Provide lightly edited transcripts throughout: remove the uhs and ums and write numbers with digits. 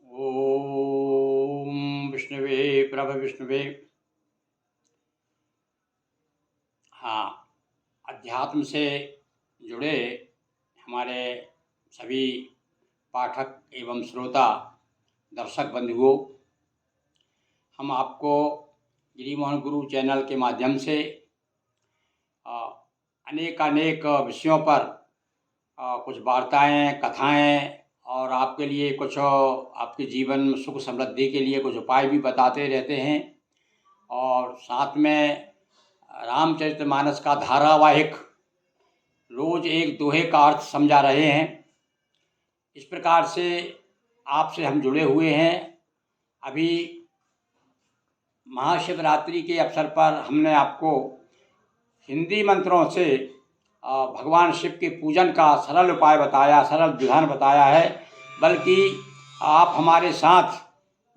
ओम विष्णुवे प्रभ विष्णुवे। हाँ, अध्यात्म से जुड़े हमारे सभी पाठक एवं श्रोता दर्शक बंधुओं, हम आपको गिरिमोहन गुरु चैनल के माध्यम से अनेक विषयों पर कुछ वार्ताएं, कथाएं और आपके लिए कुछ आपके जीवन में सुख समृद्धि के लिए कुछ उपाय भी बताते रहते हैं। और साथ में रामचरितमानस का धारावाहिक रोज एक दोहे का अर्थ समझा रहे हैं। इस प्रकार से आपसे हम जुड़े हुए हैं। अभी महाशिवरात्रि के अवसर पर हमने आपको हिंदी मंत्रों से भगवान शिव के पूजन का सरल उपाय बताया, सरल विधान बताया है। बल्कि आप हमारे साथ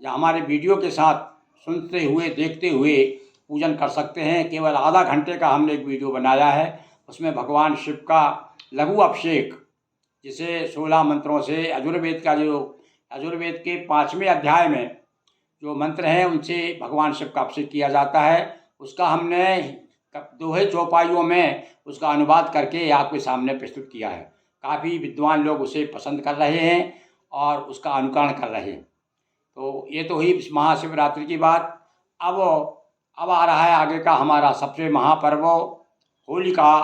या हमारे वीडियो के साथ सुनते हुए, देखते हुए पूजन कर सकते हैं। केवल आधा घंटे का हमने एक वीडियो बनाया है, उसमें भगवान शिव का लघु अभिषेक, जिसे 16 मंत्रों से यजुर्वेद के 5वें अध्याय में जो मंत्र हैं उनसे भगवान शिव का अभिषेक किया जाता है, उसका हमने दोहे चौपाइयों में उसका अनुवाद करके आपके सामने प्रस्तुत किया है। काफ़ी विद्वान लोग उसे पसंद कर रहे हैं और उसका अनुकरण कर रहे हैं। तो ये तो हुई महाशिवरात्रि की बात। अब आ रहा है आगे का हमारा सबसे महापर्व, होली का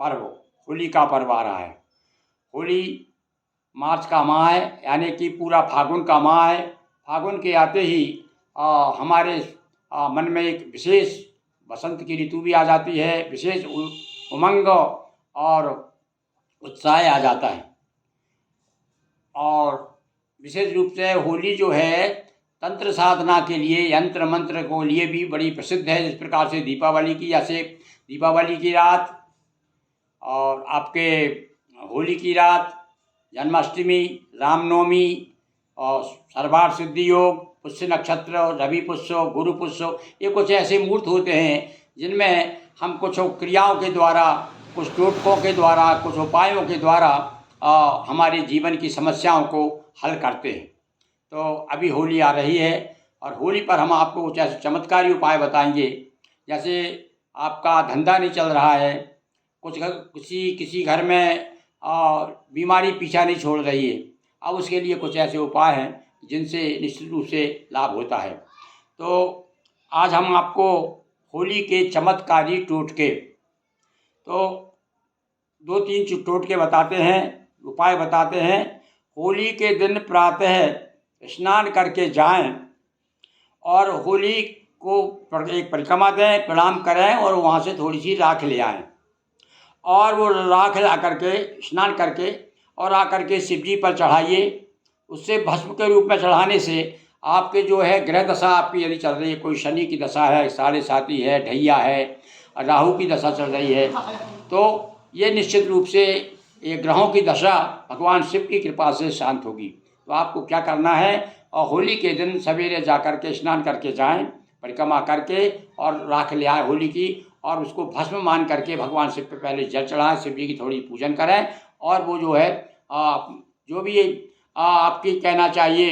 पर्व। होली का पर्व आ रहा है। होली मार्च का माह है, यानी कि पूरा फागुन का माह है। फागुन के आते ही हमारे मन में एक विशेष बसंत की ऋतु भी आ जाती है, विशेष उमंग और उत्साह आ जाता है। और विशेष रूप से होली जो है तंत्र साधना के लिए, यंत्र मंत्र को लिए भी बड़ी प्रसिद्ध है। जिस प्रकार से दीपावली की, जैसे दीपावली की रात और आपके होली की रात, जन्माष्टमी, रामनवमी और सर्वार्थ सिद्धि योग, पुष्य नक्षत्र, रवि पुष्य, गुरु पुष्य, ये कुछ ऐसे मुहूर्त होते हैं जिनमें हम कुछ क्रियाओं के द्वारा, कुछ टोटकों के द्वारा, कुछ उपायों के द्वारा हमारे जीवन की समस्याओं को हल करते हैं। तो अभी होली आ रही है और होली पर हम आपको कुछ ऐसे चमत्कारी उपाय बताएंगे। जैसे आपका धंधा नहीं चल रहा है, किसी घर में बीमारी पीछा नहीं छोड़ रही है, अब उसके लिए कुछ ऐसे उपाय हैं जिनसे निश्चित रूप से लाभ होता है। तो आज हम आपको होली के चमत्कारी टोटके, तो 2-3 टोटके बताते हैं, उपाय बताते हैं। होली के दिन प्रातः स्नान करके जाएं और होली को एक परिक्रमा दें, प्रणाम करें और वहाँ से थोड़ी सी राख ले आएं। और वो राख ला करके, स्नान करके और आकर के शिव जी पर चढ़ाइए। उससे भस्म के रूप में चढ़ाने से आपके जो है ग्रह दशा आपकी यदि चल रही है, कोई शनि की दशा है, साढ़े साती है, ढैया है, राहु की दशा चल रही है, तो ये निश्चित रूप से ये ग्रहों की दशा भगवान शिव की कृपा से शांत होगी। तो आपको क्या करना है, और होली के दिन सवेरे जा कर के स्नान करके जाएं, परिक्रमा करके और राख ले आए होली की, और उसको भस्म मान करके भगवान शिव पे पहले जल चढ़ाएं, शिव जी की थोड़ी पूजन करें। और वो जो है जो भी आपकी कहना चाहिए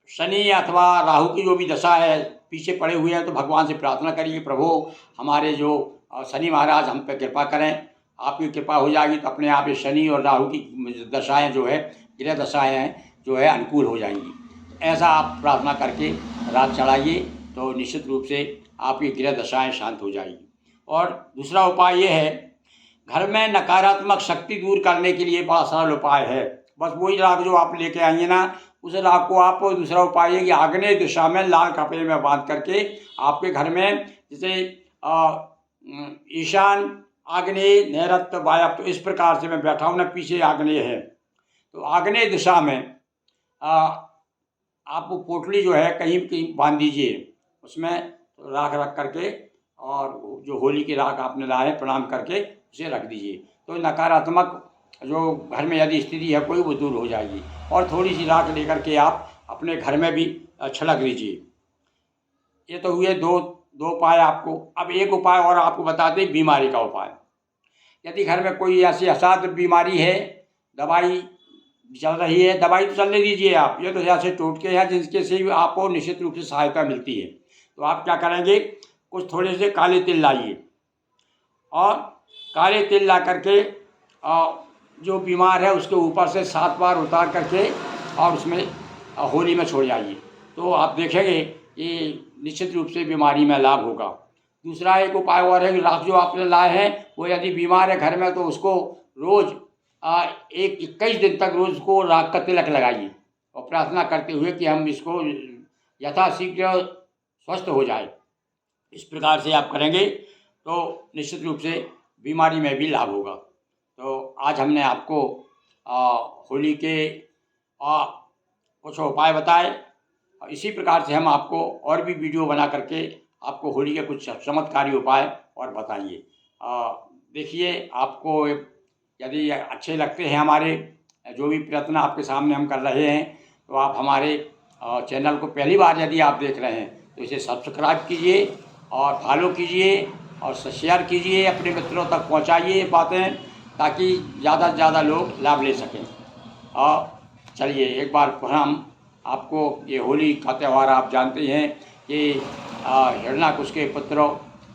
शनि अथवा राहु की जो भी दशा है पीछे पड़े हुए हैं, तो भगवान से प्रार्थना करिए, प्रभु हमारे जो शनि महाराज हम पे कृपा करें। आपकी कृपा हो जाएगी तो अपने आप ये शनि और राहु की दशाएं जो है, ग्रह दशाएं हैं जो है, अनुकूल हो जाएंगी। ऐसा आप प्रार्थना करके रात चढ़ाइए तो निश्चित रूप से आपकी ग्रह दशाएं शांत हो जाएगी। और दूसरा उपाय ये है, घर में नकारात्मक शक्ति दूर करने के लिए बड़ा सरल उपाय है। बस वही राख जो आप लेके आएंगे ना, उस राख को आप, दूसरा उपाय है कि आग्नेय दिशा में लाल कपड़े में बांध करके आपके घर में, जैसे ईशान, आग्नेय, नैऋत्य, वायव्य, तो इस प्रकार से मैं बैठा हूँ ना, पीछे आग्नेय है, तो आग्नेय दिशा में आप वो पोटली जो है कहीं कहीं बांध दीजिए, उसमें राख रख करके, और जो होली की राख आपने लाए प्रणाम करके उसे रख दीजिए। तो नकारात्मक जो घर में यदि स्थिति है कोई, वो दूर हो जाएगी। और थोड़ी सी राख लेकर के आप अपने घर में भी छिड़क लीजिए। ये तो हुए दो उपाय आपको। अब एक उपाय और आपको बता दें, बीमारी का उपाय। यदि घर में कोई ऐसी असाध्य बीमारी है, दवाई चल रही है, दवाई तो चलने दीजिए आप, ये तो ऐसे टोटके हैं जिनके से भी आपको निश्चित रूप से सहायता मिलती है। तो आप क्या करेंगे, कुछ थोड़े से काले तिल लाइए और काले तिल ला करके जो बीमार है उसके ऊपर से 7 बार उतार करके और उसमें होली में छोड़ जाइए, तो आप देखेंगे कि निश्चित रूप से बीमारी में लाभ होगा। दूसरा एक उपाय और है कि राख जो आपने लाए हैं वो यदि बीमार है घर में तो उसको रोज़ 21 दिन तक रोज़ को राख का तिलक लगाइए और प्रार्थना करते हुए कि हम इसको यथाशीघ्र स्वस्थ हो जाए। इस प्रकार से आप करेंगे तो निश्चित रूप से बीमारी में भी लाभ होगा। तो आज हमने आपको होली के कुछ उपाय बताए। इसी प्रकार से हम आपको और भी वीडियो बना करके आपको होली के कुछ चमत्कारी उपाय और बताइए। देखिए, आपको यदि अच्छे लगते हैं हमारे जो भी प्रयत्न आपके सामने हम कर रहे हैं, तो आप हमारे चैनल को पहली बार यदि आप देख रहे हैं तो इसे सब्सक्राइब कीजिए और फॉलो कीजिए और शेयर कीजिए, अपने मित्रों तक पहुंचाइए बातें, ताकि ज़्यादा से ज़्यादा लोग लाभ ले सकें। और चलिए एक बार पुनः हम आपको ये होली का त्यौहार आप जानते हैं कि हिरण्याकुश के पुत्र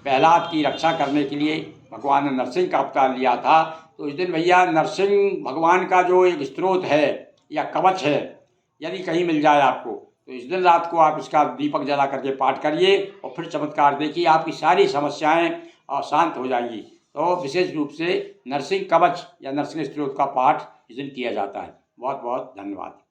प्रहलाद की रक्षा करने के लिए भगवान ने नरसिंह का अवतार लिया था। तो इस दिन भैया नरसिंह भगवान का जो एक स्रोत है या कवच है, यदि कहीं मिल जाए आपको तो इस दिन रात को आप इसका दीपक जला करके पाठ करिए और फिर चमत्कार देखिए, आपकी सारी समस्याएं शांत हो जाएंगी। तो विशेष रूप से नरसिंह कवच या नरसिंह स्रोत का पाठ इस दिन किया जाता है। बहुत बहुत धन्यवाद।